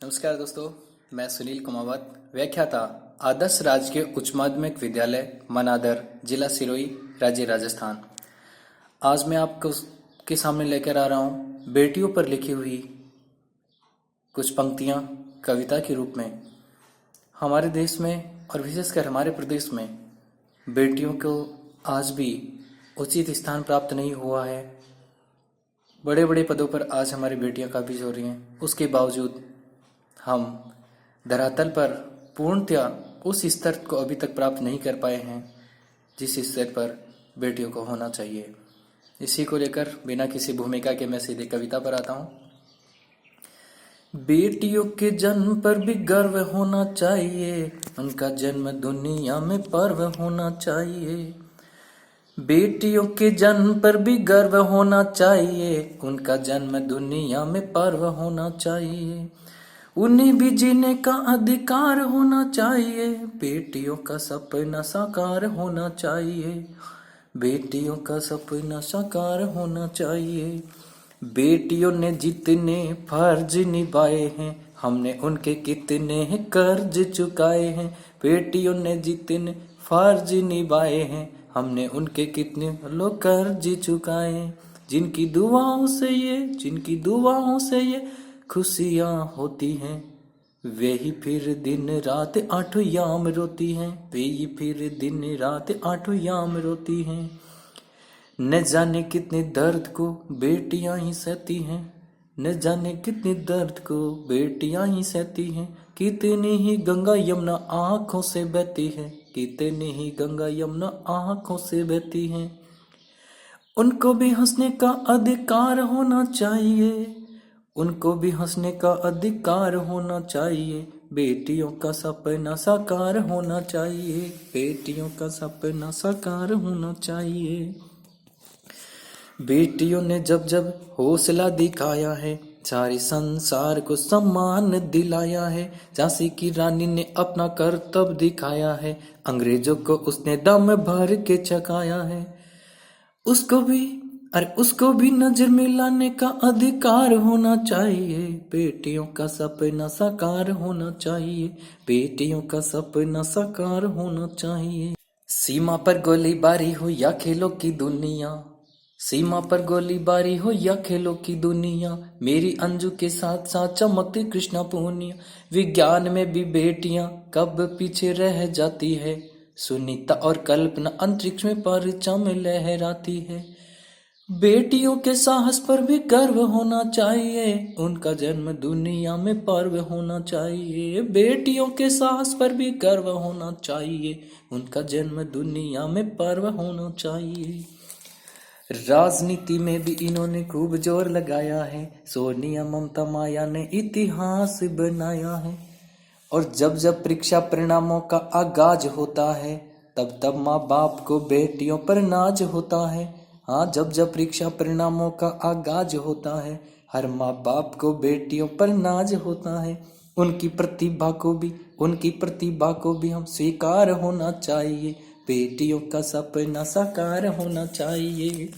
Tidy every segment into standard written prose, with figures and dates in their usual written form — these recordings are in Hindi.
नमस्कार दोस्तों, मैं सुनील कुमावत, व्याख्याता, आदर्श राजकीय उच्च माध्यमिक विद्यालय मनादर, जिला सिरोही, राज्य राजस्थान। आज मैं आपको के सामने लेकर आ रहा हूँ बेटियों पर लिखी हुई कुछ पंक्तियाँ कविता के रूप में। हमारे देश में और विशेषकर हमारे प्रदेश में बेटियों को आज भी उचित स्थान प्राप्त नहीं हुआ है। बड़े बड़े पदों पर आज हमारी बेटियां काबिज हो रही हैं, उसके बावजूद हम धरातल पर पूर्णतया उस स्तर को अभी तक प्राप्त नहीं कर पाए हैं जिस स्तर पर बेटियों को होना चाहिए। इसी को लेकर बिना किसी भूमिका के मैं सीधे कविता पर आता हूँ। बेटियों के जन्म पर भी गर्व होना चाहिए, उनका जन्म दुनिया में पर्व होना चाहिए। बेटियों के जन्म पर भी गर्व होना चाहिए, उनका जन्म दुनिया में पर्व होना चाहिए। उन्हें भी जीने का अधिकार होना चाहिए, बेटियों का सपना साकार होना चाहिए। बेटियों का सपना साकार होना चाहिए। बेटियों ने जितने फर्ज निभाए हैं, हमने उनके कितने कर्ज चुकाए हैं। बेटियों ने जितने फर्ज निभाए हैं, हमने उनके कितने कर्ज चुकाए हैं। जिनकी दुआओं से ये खुशियाँ होती हैं, वे ही फिर दिन रात आठों याम रोती हैं। वे ही फिर दिन रात आठों याम रोती हैं। न जाने कितने दर्द को बेटियां ही सहती हैं, न जाने कितने दर्द को बेटियां ही सहती हैं। कितनी ही गंगा यमुना आंखों से बहती है, कितनी ही गंगा यमुना आंखों से बहती हैं। उनको भी हंसने का अधिकार होना चाहिए, उनको भी हंसने का अधिकार होना चाहिए। बेटियों का सपना साकार होना चाहिए, बेटियों का सपना साकार होना चाहिए। बेटियों ने जब जब हौसला दिखाया है, सारे संसार को सम्मान दिलाया है। झांसी की रानी ने अपना कर्तव्य दिखाया है, अंग्रेजों को उसने दम भर के चकाया है। उसको भी नजर मिलाने का अधिकार होना चाहिए। बेटियों का सपना साकार होना चाहिए, बेटियों का सपना साकार होना चाहिए। सीमा पर गोलीबारी हो या खेलों की दुनिया, सीमा पर गोलीबारी हो या खेलों की दुनिया, मेरी अंजू के साथ साथ चमकती कृष्णा पूनिया। विज्ञान में भी बेटियां कब पीछे रह जाती है, सुनीता और कल्पना अंतरिक्ष में परचम लहराती है। बेटियों के साहस पर भी गर्व होना चाहिए, उनका जन्म दुनिया में पर्व होना चाहिए। बेटियों के साहस पर भी गर्व होना चाहिए, उनका जन्म दुनिया में पर्व होना चाहिए। राजनीति में भी इन्होंने खूब जोर लगाया है, सोनिया ममता माया ने इतिहास बनाया है। और जब जब परीक्षा परिणामों का आगाज होता है, तब तब माँ बाप को बेटियों पर नाज होता है। हाँ, जब जब परीक्षा परिणामों का आगाज होता है, हर माँ बाप को बेटियों पर नाज होता है। उनकी प्रतिभा को भी हम स्वीकार होना चाहिए, बेटियों का सपना साकार होना चाहिए।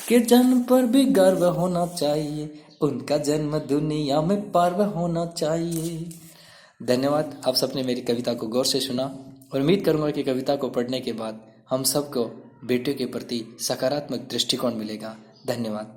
के जन्म पर भी गर्व होना चाहिए, उनका जन्म दुनिया में पर्व होना चाहिए। धन्यवाद। आप सबने मेरी कविता को गौर से सुना और उम्मीद करूंगा कि कविता को पढ़ने के बाद हम सबको बेटियों के प्रति सकारात्मक दृष्टिकोण मिलेगा। धन्यवाद।